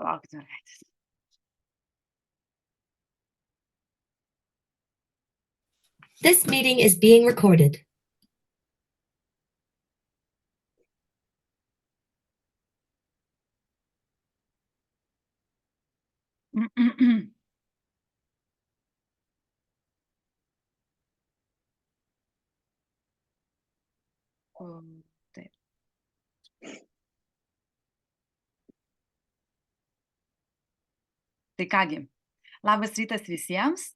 Palaukit, mergaitės. This meeting is being recorded. Taip. Tai kągi, labas rytas visiems.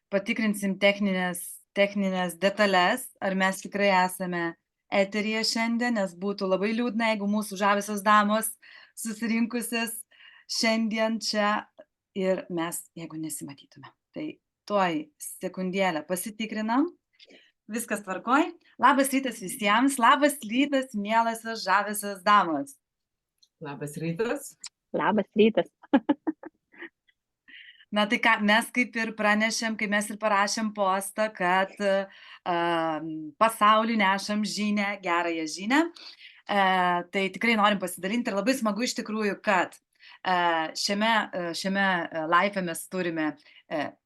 Patikrinsim techninės detalės, ar mes tikrai esame eteryje šiandien, nes būtų labai liūdna, jeigu mūsų žaviosios damos susirinkusios šiandien čia ir mes, jeigu nesimatytume. Tai tuoj sekundėlę pasitikrinam. Viskas tvarkoj. Labas rytas visiems. Labas rytas, mielosios žaviosios damos. Labas rytas. Labas rytas. Na tai ką, mes kaip ir pranešėm, kai mes ir parašėm postą, kad pasauliu nešam žinę, gerąją žinę. Tai tikrai norim pasidalinti ir labai smagu iš tikrųjų, kad šiame live mes turime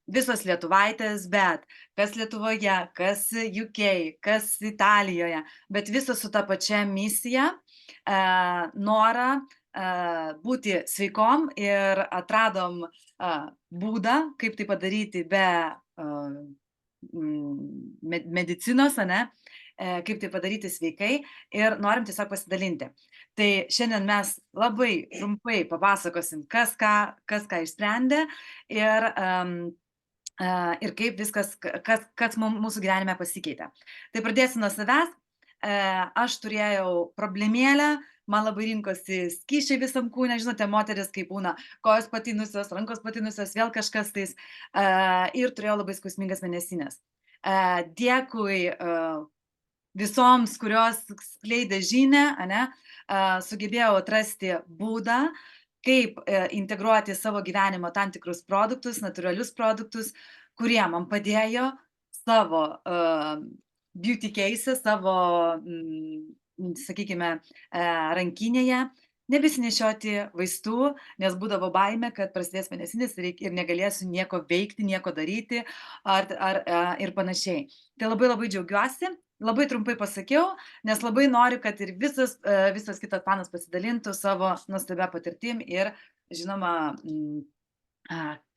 visos lietuvaitės, bet kas Lietuvoje, kas UK, kas Italijoje, bet visos su ta pačia misija, norą būti sveikom ir atradom būdą, kaip tai padaryti be medicinos, kaip tai padaryti sveikai ir norim tiesiog pasidalinti. Tai šiandien mes labai trumpai papasakosim, kas ką išsprendė ir kaip viskas, kas mūsų gyvenime pasikeitė. Tai pradėsiu nuo savęs. Aš turėjau problemėlę, man labai rinkosi skysčiai visam kūne, žinote, moteris kaip būna, kojos patinusios, rankos patinusios, vėl kažkas tais, ir turėjau labai skausmingas mėnesinės. Dėkui visoms, kurios skleidė žinią, sugebėjau atrasti būdą, kaip integruoti savo gyvenimo tam tikrus produktus, natūralius produktus, kurie man padėjo savo beauty case, savo, sakykime, rankinėje, nebesinešioti vaistų, nes būdavo baimė, kad prasidės mėnesinis ir negalėsiu nieko veikti, nieko daryti ir panašiai. Tai labai labai džiaugiuosi, labai trumpai pasakiau, nes labai noriu, kad ir visas kitas panas pasidalintų savo nuostabia patirtim ir, žinoma,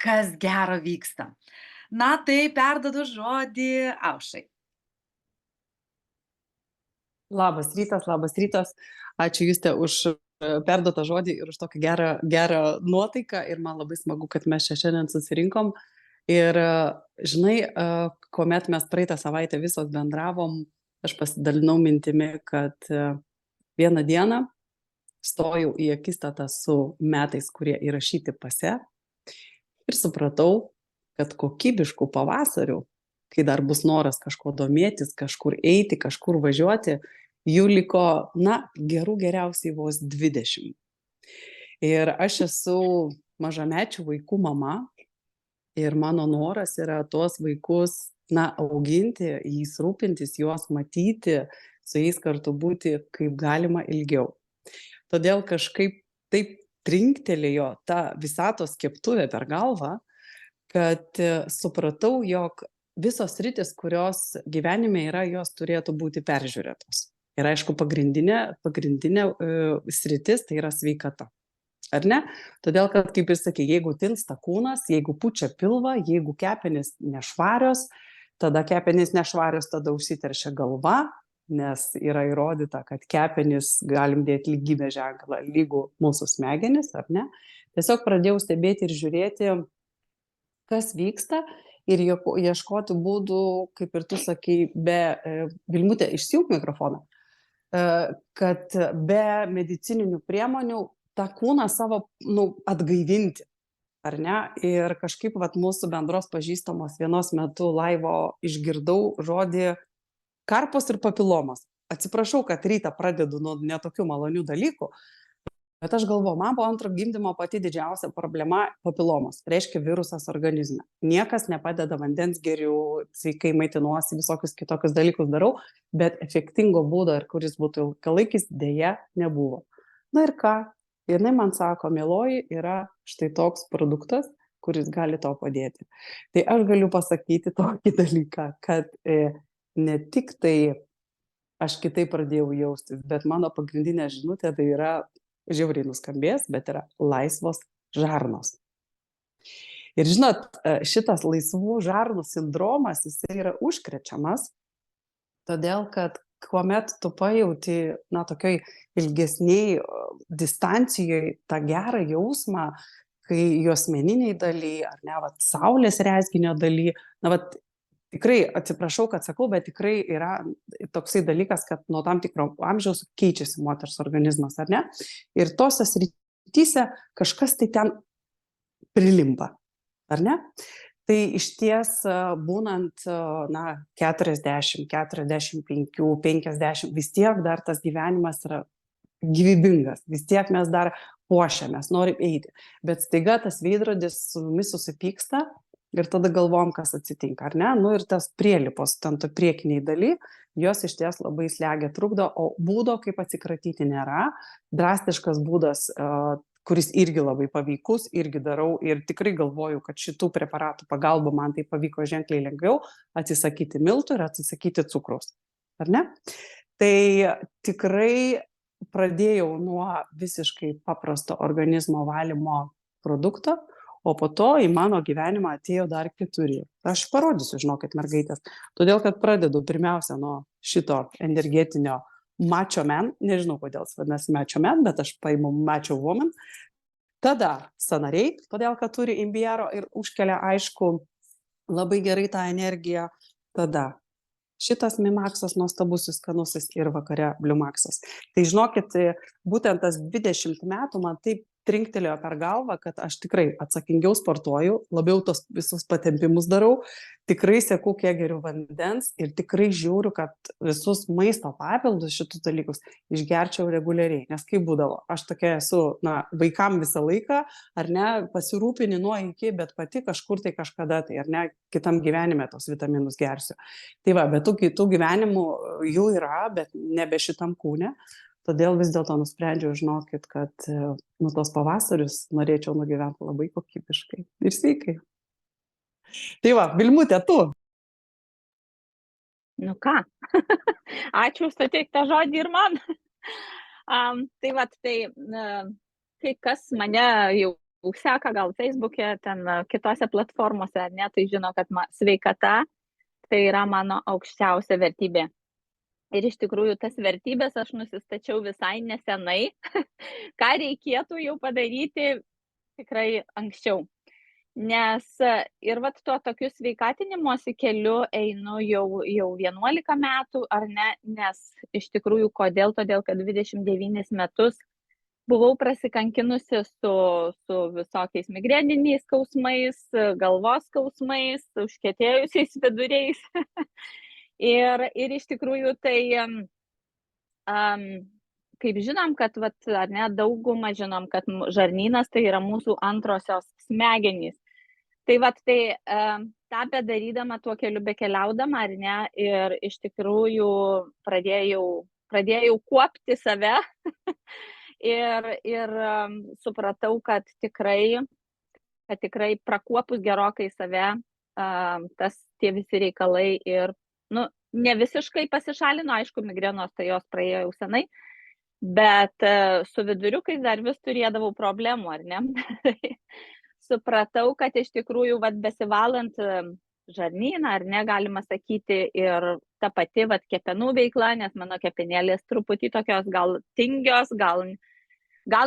kas gero vyksta. Na, tai perdodu žodį Aušrai. Labas rytas. Ačiū Juste už perduotą žodį ir už tokią gerą nuotaiką ir man labai smagu, kad mes čia šiandien susirinkom. Ir žinai, kuomet mes praeitą savaitę visos bendravom, aš pasidalinau mintimi, kad vieną dieną stojau į akistatą su metais, kurie įrašyti pase ir supratau, kad kokybiškų pavasarių, kai dar bus noras kažko domėtis, kažkur eiti, kažkur važiuoti, jų liko, geriausiai vos 20. Ir aš esu mažamečių vaikų mama ir mano noras yra tuos vaikus, auginti, jais rūpintis, juos matyti, su jais kartu būti kaip galima ilgiau. Todėl kažkaip taip trinktelėjo ta visatos keptuvė per galvą, kad supratau, jog visos sritis, kurios gyvenime yra, jos turėtų būti peržiūrėtos. Ir aišku, pagrindinė sritis tai yra sveikata. Ar ne? Todėl, kad, kaip ir sakė, jeigu tinsta kūnas, jeigu pučia pilvą, jeigu kepenys nešvarios, tada kepenys nešvarios, tada užsiteršia galva, nes yra įrodyta, kad kepenys galim dėti lygybę ženklą lygų mūsų smegenis, ar ne? Tiesiog pradėjau stebėti ir žiūrėti, kas vyksta, ir ieškoti būdų, kaip ir tu sakai, Vilmutė, išsijunk mikrofoną, kad be medicininių priemonių tą kūną savo atgaivinti, ar ne? Ir kažkaip mūsų bendros pažįstamos vienos metu laivo išgirdau žodį karpos ir papilomos. Atsiprašau, kad rytą pradedu nuo netokių malonių dalykų, bet aš galvoju, man po antro gimdymo pati didžiausia problema papilomos, reiškia virusas organizme. Niekas nepadeda, vandens geriu, sveikai maitinuosi, visokius kitokius dalykus darau, bet efektingo būdo, ir kuris būtų ilgalaikis, dėja nebuvo. Na ir ką? Ir jinai man sako, mieloji, yra štai toks produktas, kuris gali tau padėti. Tai aš galiu pasakyti tokį dalyką, kad ne tik tai aš kitaip pradėjau jaustis, bet mano pagrindinė žinutė tai yra, žiauriai nuskambės, bet yra laisvos žarnos. Ir žinot, šitas laisvų žarnų sindromas, jisai yra užkrečiamas, todėl kad kuomet tu pajauti, tokioj ilgesniai distancijoje tą gerą jausmą, kai juosmeniniai daly, ar ne, saulės rezginio daly, tikrai atsiprašau, kad sakau, bet tikrai yra toksai dalykas, kad nuo tam tikro amžiaus keičiasi moters organizmas, ar ne? Ir tose srityse kažkas tai ten prilimpa, ar ne? Tai iš ties būnant 40, 45, 50, vis tiek dar tas gyvenimas yra gyvybingas, vis tiek mes dar puošiamės, norim eiti. Bet staiga tas veidrodis su mumis susipyksta ir tada galvom, kas atsitinka, ar ne? Ir tas prielipos, ten to priekiniai daly, jos iš ties labai slegia, trukdo, o būdo, kaip atsikratyti, nėra. Drastiškas būdas, kuris irgi labai paveikus, irgi darau ir tikrai galvoju, kad šitų preparatų pagalba man tai pavyko ženkliai lengviau atsisakyti miltų ir atsisakyti cukraus, ar ne? Tai tikrai pradėjau nuo visiškai paprasto organizmo valymo produkto, o po to į mano gyvenimą atėjo dar 4. Aš parodysiu, žinokit, mergaitės, todėl kad pradedu pirmiausia nuo šito energetinio Macho Man, nežinau kodėl jis vadinasi Macho Man, bet aš paimu Macho Woman. Tada sąnariai, todėl kad turi imbiero ir užkelia, aišku, labai gerai tą energiją. Tada šitas Mimaxas nuostabusis, skanusis ir vakare Bliumaxas. Tai žinokit, būtent tas 20 metų man taip trinktelėjo per galvą, kad aš tikrai atsakingiau sportuoju, labiau tos visus patempimus darau, tikrai seku, kiek geriu vandens ir tikrai žiūriu, kad visus maisto papildus šitus dalykus išgerčiau reguliariai. Nes kaip būdavo, aš tokia esu, vaikam visą laiką, ar ne, pasirūpini nuo iki, bet pati kažkur tai kažkada, tai ar ne, kitam gyvenime tos vitaminus gersiu. Tai va, bet tų kitų gyvenimų jų yra, bet nebe šitam kūne. Todėl vis dėlto nusprendžiau, žinokit, kad tos pavasarius norėčiau nugyventi labai kokybiškai ir sveikai. Tai va, Vilmute, tu. Nu ką, ačiū už suteiktą žodį ir man. Kai kas mane jau seka gal Facebook'e, ten kitose platformose, ne, tai žino, kad sveikata tai yra mano aukščiausia vertybė. Ir iš tikrųjų tas vertybės aš nusistačiau visai nesenai, ką reikėtų jau padaryti tikrai anksčiau. Nes ir tuo tokiu sveikatinimosi keliu einu jau 11 metų, ar ne, nes iš tikrųjų kodėl, todėl kad 29 metus buvau prasikankinusi su visokiais migreniniais skausmais, galvos skausmais, užkietėjusiais viduriais. Ir iš tikrųjų tai, kaip žinom, kad ar ne, daugumą žinom, kad žarnynas tai yra mūsų antrosios smegenys. Tai tą bedarydama tuo keliu bekeliaudama, ar ne, ir iš tikrųjų pradėjau kuopti save ir supratau, kad tikrai prakuopus gerokai save, tie visi reikalai ir ne visiškai pasišalino, aišku, migrenos tai jos praėjo jau senai, bet su viduriukais dar vis turėdavau problemų, ar ne? Supratau, kad iš tikrųjų, besivalant žarnyną, ar ne, galima sakyti, ir ta pati, kepenų veikla, nes mano kepenėlės truputį tokios gal tingios, gal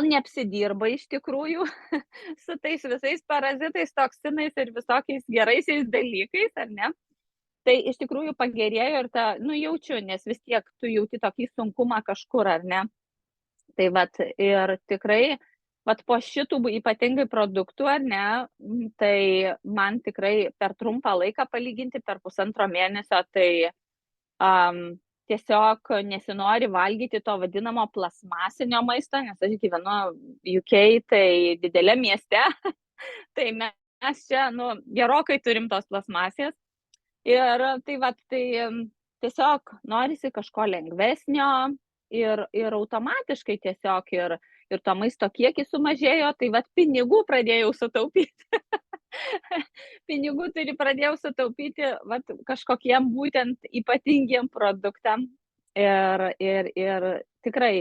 neapsidirba iš tikrųjų su tais visais parazitais, toksinais ir visokiais geraisiais dalykais, ar ne? Tai iš tikrųjų pagerėjo ir jaučiu, nes vis tiek tu jauti tokį sunkumą kažkur, ar ne? Tai ir tikrai, po šitų ypatingai produktų, ar ne, tai man tikrai per trumpą laiką palyginti, per 1,5 mėnesio, tai tiesiog nesinori valgyti to vadinamo plasmasinio maisto, nes aš gyvenu UK, tai didelė mieste, tai mes čia, gerokai turim tos plasmasės. Ir tai tiesiog norisi kažko lengvesnio ir automatiškai tiesiog ir ir to maisto kiekis sumažėjo, tai vat pinigų pradėjau sutaupyti. Pinigų pradėjau sutaupyti vat kažkokiem būtent ypatingiem produktam. Ir tikrai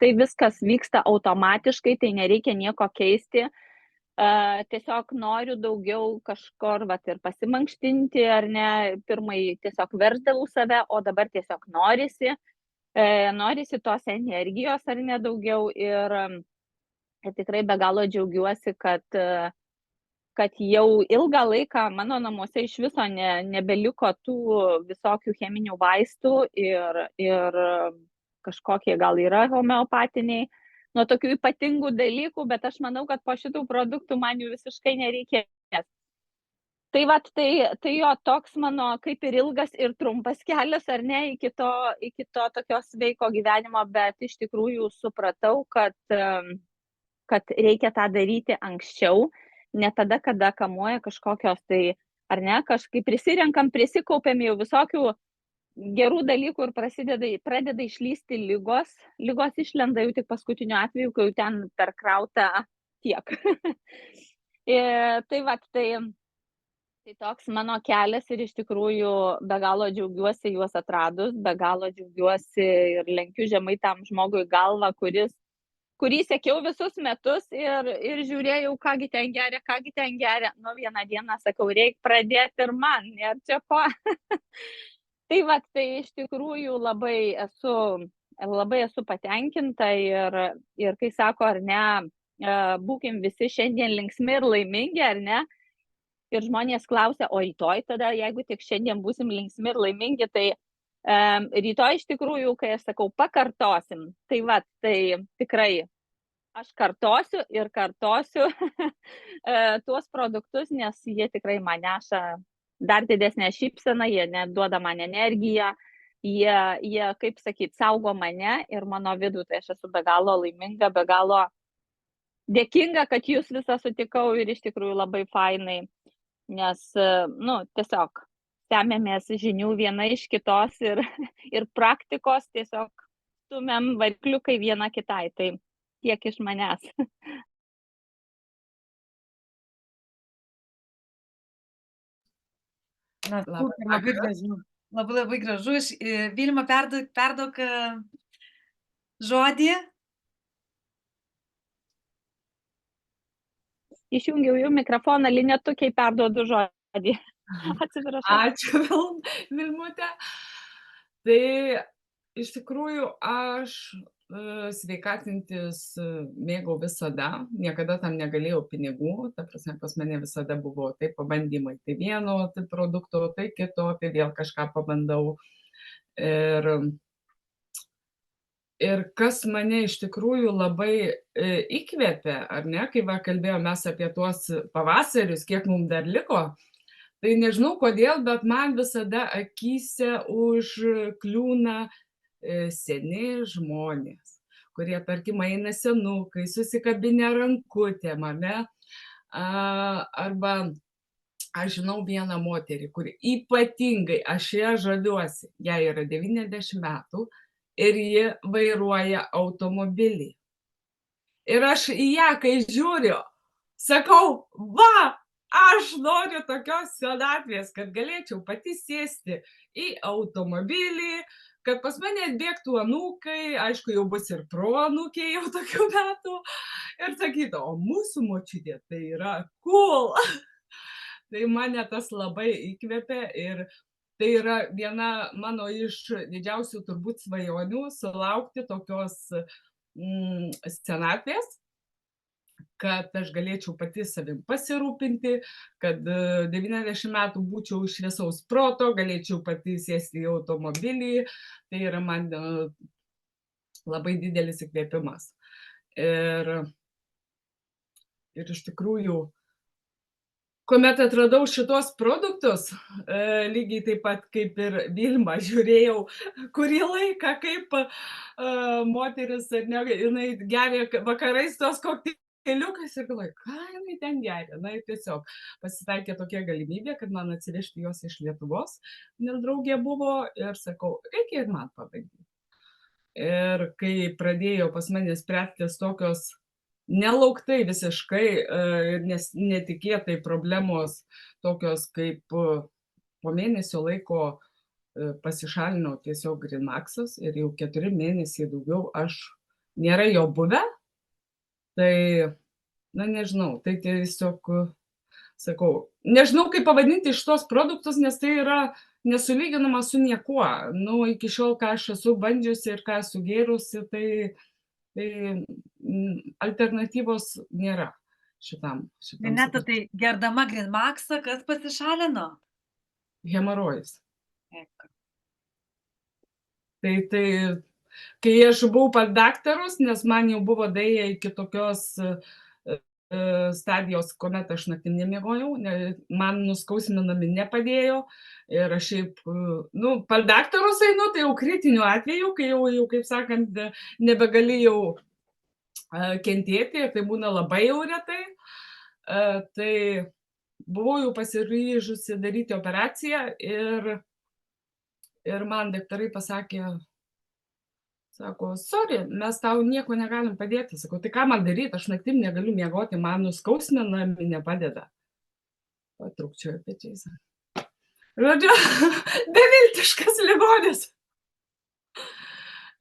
tai viskas vyksta automatiškai, tai nereikia nieko keisti. Tiesiog noriu daugiau kažkur vat ir pasimankštinti, ar ne, pirmai tiesiog versdavau save, o dabar tiesiog norisi tos energijos, ar ne, daugiau, ir tikrai be galo džiaugiuosi, kad jau ilgą laiką mano namuose iš viso nebeliko tų visokių cheminių vaistų ir kažkokie gal yra homeopatiniai, nuo tokių ypatingų dalykų, bet aš manau, kad po šitų produktų man jų visiškai nereikės. Tai vat, tai jo toks mano kaip ir ilgas ir trumpas kelias, ar ne, iki to tokio sveiko gyvenimo, bet iš tikrųjų supratau, kad reikia tą daryti anksčiau, ne tada, kada kamuoja kažkokios tai, ar ne, kažkaip prisikaupiam jau visokių gerų dalykų ir pradeda išlysti lygos. Lygos išlenda jau tik paskutiniu atveju, kai jau ten perkrauta tiek. Tai toks mano kelias ir iš tikrųjų be galo džiaugiuosi juos atradus, be galo džiaugiuosi ir lenkiu žemai tam žmogui galvą, kurį sekiau visus metus ir žiūrėjau, kągi ten geria. Nu, vieną dieną sakau, reikia pradėti ir man, ir čia ko. Tai iš tikrųjų labai esu patenkinta ir kai sako, ar ne, būkim visi šiandien linksmi ir laimingi, ar ne, ir žmonės klausia, o rytoj tada, jeigu tik šiandien būsim linksmi ir laimingi, tai rytoj iš tikrųjų, kai aš sakau, pakartosim, tai tikrai aš kartosiu tuos produktus, nes jie tikrai man neša dar didesnę šypseną, jie duoda man energiją, jie, kaip sakyt, saugo mane ir mano vidų, tai aš esu be galo laiminga, be galo dėkinga, kad jūs visą sutikau ir iš tikrųjų labai fainai, nes, tiesiog semėmės žinių viena iš kitos ir praktikos tiesiog stumiam varikliukai viena kitai, tai tiek iš manęs. Na, labai gražu. Labai gražu. Vilma, perduok žodį. Išjungiau jų mikrofoną, Linetukiai perduodu žodį. Atsiprašau. Ačiū, Vilmute. Tai iš tikrųjų aš sveikatintis mėgau visada, niekada tam negalėjau pinigų, ta prasme, pas mane visada buvo tai pabandymai, tai vieno tai produkto, tai kito, tai vėl kažką pabandau. Ir kas mane iš tikrųjų labai įkvėpė, ar ne, kai kalbėjome mes apie tuos pavasarius, kiek mums dar liko, tai nežinau kodėl, bet man visada akyse užkliūna seni žmonės, kurie, tarkim, eina senukai, susikabinę rankutėm, ar ne? Arba aš žinau vieną moterį, kuri ypatingai, aš ją žaviuosi, jai yra 90 metų ir ji vairuoja automobilį. Ir aš į ją, kai žiūriu, sakau, va, aš noriu tokios senatvės, kad galėčiau pati sėsti į automobilį, kad pas mane atbėgtų anūkai, aišku, jau bus ir proanūkiai jau tokių metų, ir sakytų, o mūsų močiutė tai yra cool. Tai mane tas labai įkvėpė ir tai yra viena mano iš didžiausių turbūt svajonių sulaukti tokios senatvės, kad aš galėčiau pati savim pasirūpinti, kad 90 metų būčiau šviesaus proto, galėčiau pati sėsti į automobilį. Tai yra man labai didelis įkvėpimas. Ir iš tikrųjų, kuomet atradau šitos produktus, lygiai taip pat kaip ir Vilma, žiūrėjau kurį laiką, kaip moteris, jinai geria vakarais tos kokteiliukas ir galvoju, ką jinai ten geria. Na ir tiesiog pasitaikė tokia galimybė, kad man atsivežti jos iš Lietuvos, nes draugė buvo ir sakau, reikia ir man pabandyti. Ir kai pradėjo pas mane spręstis tokios nelauktai visiškai ir netikėtai problemos, tokios kaip po mėnesio laiko pasišalino tiesiog Grinmaxas ir jau 4 mėnesiai daugiau nėra jo buvę, tai, na nežinau, tai tiesiog, sakau, nežinau kaip pavadinti šitos produktus, nes tai yra nesulyginama su niekuo. Nu, iki šiol, ką aš esu bandžiusi ir ką esu gėrusi, tai alternatyvos nėra šitam. Lineta, tai gerdama Grinmaxą, kas pasišalino? Hemorojus. Tai, kai aš buvau pas daktarus, nes man jau buvo daėję iki tokios stadijos, kuomet aš naktim nemiegojau, man nuskausminami nepadėjo ir aš šiaip, nu, pas daktarus einu, tai jau kritiniu atveju, kai jau kaip sakant, nebegalėjau kentėti, tai būna labai jau retai, tai buvau jau pasiryžusi daryti operaciją ir man daktarai pasakė, sako, sorry, mes tau nieko negalim padėti. Sakau, tai ką man daryti, aš naktim negaliu miegoti, man nuskausminami nepadeda. Patrūkčioju pečiais. Žodžiu, beviltiškas ligonis.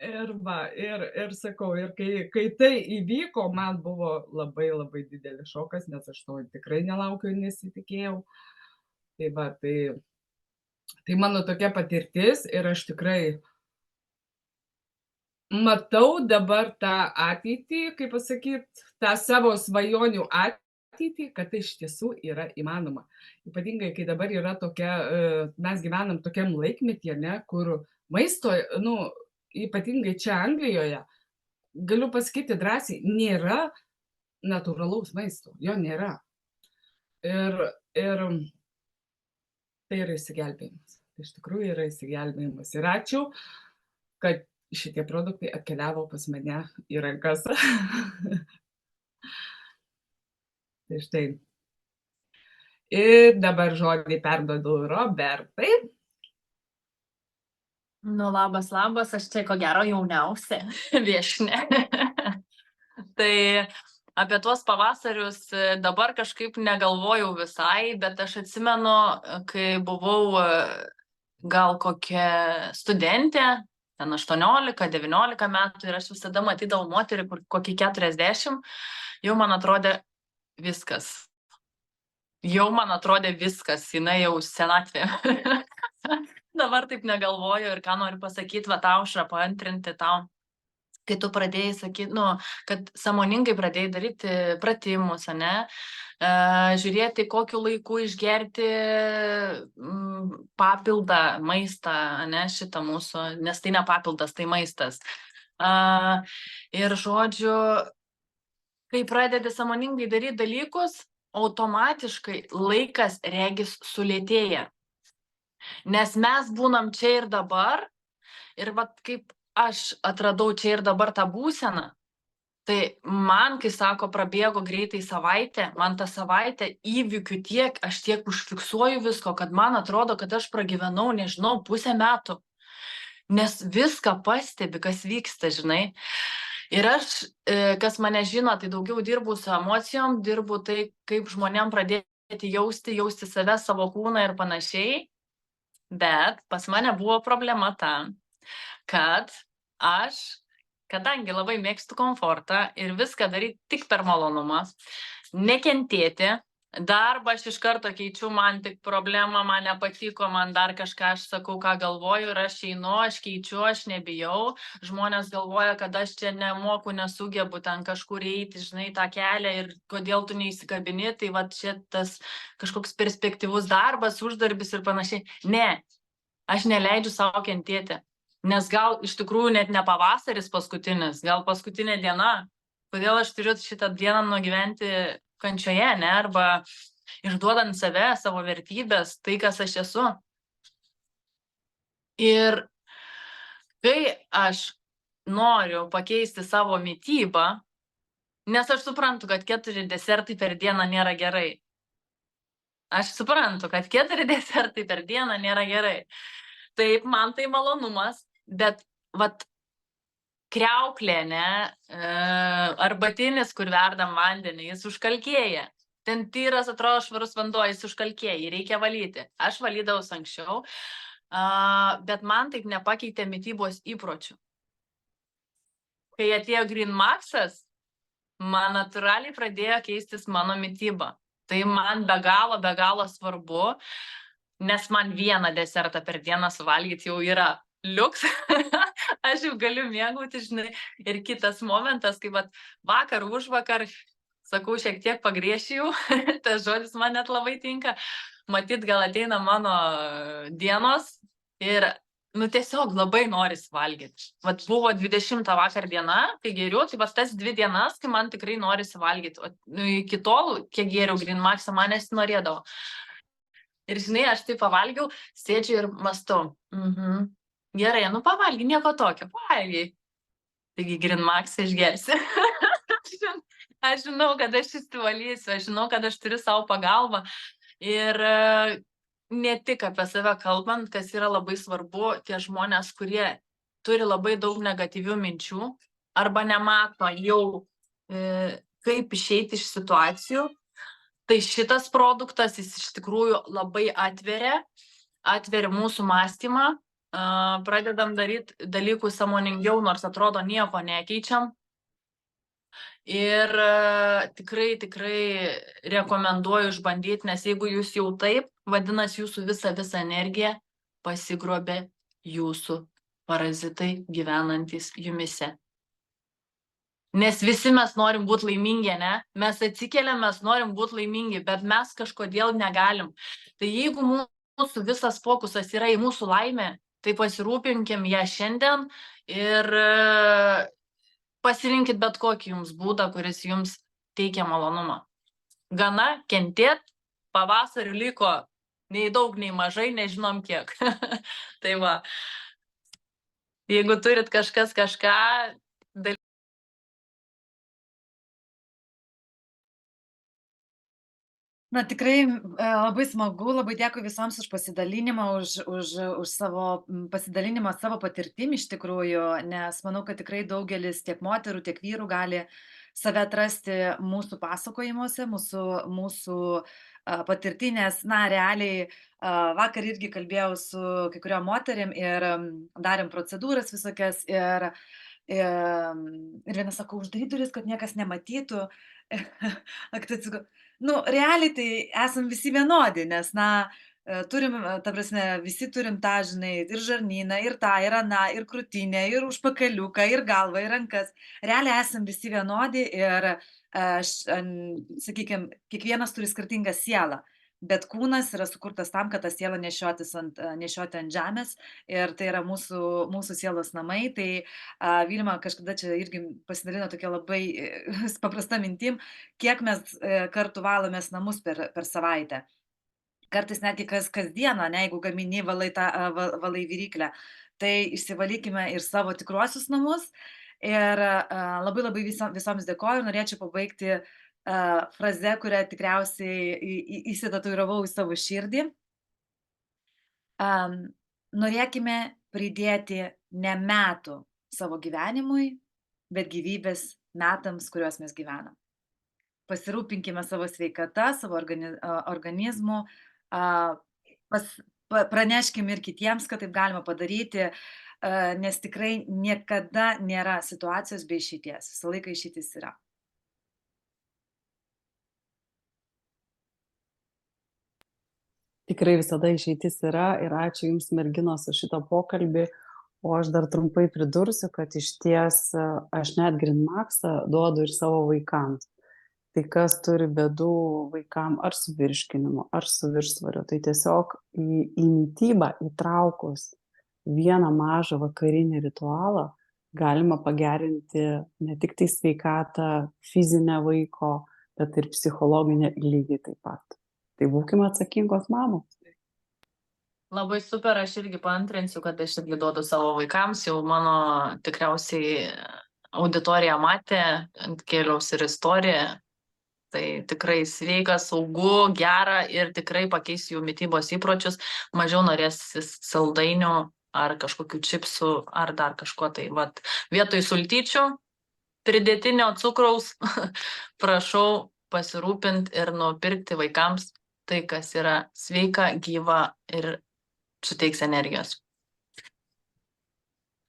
Ir sakau, ir kai tai įvyko, man buvo labai labai didelis šokas, nes aš to tikrai nelaukiau ir nesitikėjau. Tai va, tai mano tokia patirtis ir aš tikrai matau dabar tą ateitį, kaip pasakyti, tą savo svajonių ateitį, kad tai iš tiesų yra įmanoma. Ypatingai, kai dabar yra tokia, mes gyvenam tokiam laikmetyje, ne, kur maisto, nu, ypatingai čia Anglijoje, galiu pasakyti drąsiai, nėra natūralaus maisto, jo nėra. Ir tai yra išsigelbėjimas. Tai iš tikrųjų yra išsigelbėjimas. Ir ačiū, kad šitie produktai atkeliavo pas mane į rankas. Tai štai. Ir dabar žodį perduodu Robertai. Nu, labas, aš čia ko gero jauniausia viešne. Tai apie tuos pavasarius dabar kažkaip negalvojau visai, bet aš atsimenu, kai buvau gal kokia studentė, ten 18-19 metų ir aš visada matydavau moterį, kur kokį 40, jau man atrodė viskas. Jinai jau senatvė. Dabar taip negalvoju ir ką noriu pasakyti, va tau, Aušra, paantrinti tau, kai tu pradėjai sakyti, nu, kad sąmoningai pradėjai daryti pratimus, ane, žiūrėti, kokiu laiku išgerti papildą maistą, ane, šitą mūsų, nes tai ne papildas, tai maistas. Ir žodžiu, kai pradedi sąmoningai daryti dalykus, automatiškai laikas regis sulėtėja. Nes mes būnam čia ir dabar, ir vat kaip aš atradau čia ir dabar tą būseną, tai man, kai sako, prabėgo greitai savaitė, man tą savaitę įvykių tiek, aš tiek užfiksuoju visko, kad man atrodo, kad aš pragyvenau, nežinau, pusę metų. Nes viską pastebi, kas vyksta, žinai. Ir aš, kas mane žino, tai daugiau dirbu su emocijom, dirbu tai, kaip žmonėm pradėti jausti save, savo kūną ir panašiai. Bet pas mane buvo problema ta, kad aš, kadangi labai mėgstu komfortą ir viską daryti tik per malonumą, nekentėti, darbą aš iš karto keičiu, man tik problema, man nepatiko, man dar kažką, aš sakau, ką galvoju ir aš einu, aš keičiu, aš nebijau. Žmonės galvoja, kad aš čia nemoku, nesugebu ten kažkur eiti, žinai, tą kelią ir kodėl tu neįsikabini, tai va čia tas kažkoks perspektyvus darbas, uždarbis ir panašiai. Ne, aš neleidžiu savo kentėti, nes gal iš tikrųjų net ne pavasaris paskutinis, gal paskutinė diena. Kodėl aš turiu šitą dieną nugyventi kančioje, ne, arba išduodant save, savo vertybės, tai, kas aš esu. Ir kai aš noriu pakeisti savo mitybą, nes aš suprantu, kad 4 desertai per dieną nėra gerai. Aš suprantu, kad 4 desertai per dieną nėra gerai. Taip, man tai malonumas, bet vat kriauklė, ne, arbatinis, kur verdam vandenį, jis užkalkėja. Ten tyras, atrodo, švarus vanduo, jis užkalkėja, jį reikia valyti. Aš valydavus anksčiau, bet man taip nepakeitė mitybos įpročių. Kai atėjo Green Max'as, man natūraliai pradėjo keistis mano mityba. Tai man be galo svarbu, nes man vieną desertą per dieną suvalgyti jau yra liuks. Aš jau galiu mėgauti, žinai. Ir kitas momentas, kai vakar, užvakar, sakau, šiek tiek pagriešijau, tas žodis man net labai tinka. Matyt, gal ateina mano dienos ir tiesiog labai norisi valgyti. Buvo 20 vakar diena, kai geriu, tai tas 2 dienas, kai man tikrai norisi valgyti. O iki tol, kiek geriau Green Max'ą, man nesinorėdavo. Ir žinai, aš tai pavalgiau, sėdžiu ir mąstau. Gerai, pavalgy, nieko tokio, pavalgy. Taigi Green Max'ą išgersi. Aš žinau, kad aš išsivalysiu, aš žinau, kad aš turiu savo pagalbą. Ir ne tik apie save kalbant, kas yra labai svarbu, tie žmonės, kurie turi labai daug negatyvių minčių arba nemato jau, kaip išeiti iš situacijų, tai šitas produktas, jis iš tikrųjų labai atveria mūsų mąstymą, pradedam daryti dalykus sąmoningiau, nors atrodo nieko nekeičiam. Ir tikrai rekomenduoju išbandyti, nes jeigu jūs jau taip, vadinasi, jūsų visa energija pasigrobė jūsų parazitai gyvenantys jumise. Nes visi mes norim būti laimingi, ne? Mes atsikeliam, mes norim būti laimingi, bet mes kažkodėl negalim. Tai jeigu mūsų visas fokusas yra į mūsų laimę, tai pasirūpinkim ją šiandien ir pasirinkit bet kokį jums būdą, kuris jums teikia malonumą. Gana kentėt, pavasarių liko nei daug, nei mažai, nežinom kiek. Tai va, jeigu turit kažką, Tikrai labai smagu, labai dėkui visoms už pasidalinimą, už savo pasidalinimą savo patirtim iš tikrųjų, nes manau, kad tikrai daugelis tiek moterų, tiek vyrų gali save atrasti mūsų pasakojimuose, mūsų patirtinės, realiai vakar irgi kalbėjau su kai kuriom moterim ir darėm procedūras visokias ir vienas sako, uždaryt duris, kad niekas nematytų. Realiai tai esam visi vienodi, nes, turim, ta prasme, visi turim tą, žinai, ir žarnyną, ir tą, ir aną, ir krūtinę, ir užpakaliuką, ir galvą, ir rankas. Realiai esam visi vienodi ir, sakykime, kiekvienas turi skirtingą sielą. Bet kūnas yra sukurtas tam, kad tą sielą nešioti ant žemės ir tai yra mūsų sielos namai. Tai Vilma kažkada čia irgi pasidalino tokia labai paprasta mintim, kiek mes kartų valomės namus per savaitę. Kartais netgi kasdieną, jeigu gamini valai viryklę, tai išsivalykime ir savo tikruosius namus. Ir labai visoms dėkoju, norėčiau pabaigti fraze, kurią tikriausiai įsitatuiravau į savo širdį. Norėkime pridėti ne metų savo gyvenimui, bet gyvybės metams, kuriuos mes gyvenam. Pasirūpinkime savo sveikata, savo organizmu, praneškime ir kitiems, kad taip galima padaryti, nes tikrai niekada nėra situacijos be išeities, visą laiką išeitis yra. Tikrai visada išeitis yra ir ačiū Jums, merginos, už šitą pokalbį. O aš dar trumpai pridursiu, kad iš ties aš net Green Max'ą duodu ir savo vaikams. Tai kas turi bėdų vaikam ar su virškinimu, ar su viršsvariu, tai tiesiog į mitybą įtraukus vieną mažą vakarinį ritualą galima pagerinti ne tik tai sveikatą fizinę vaiko, bet ir psichologinę lygiai taip pat. Tai būkime atsakingos mamos. Labai super, aš irgi paantrinsiu, kad aš irgi duodu savo vaikams, jau mano tikriausiai auditorija matė, ant keliaus ir istoriją. Tai tikrai sveika, saugu, gera ir tikrai pakeis jų mitybos įpročius, mažiau norės saldainių ar kažkokių čipsų, ar dar kažko tai. Vat, vietoj sultyčių, pridėtinio cukraus, prašau pasirūpinti ir nupirkti vaikams tai, kas yra sveika, gyva ir suteiks energijos.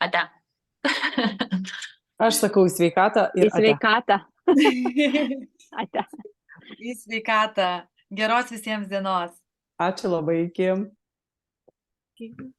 Ate. Aš sakau į sveikatą Į ir ate. sveikatą. Ate. Į sveikatą. Geros visiems dienos. Ačiū labai, iki. Iki.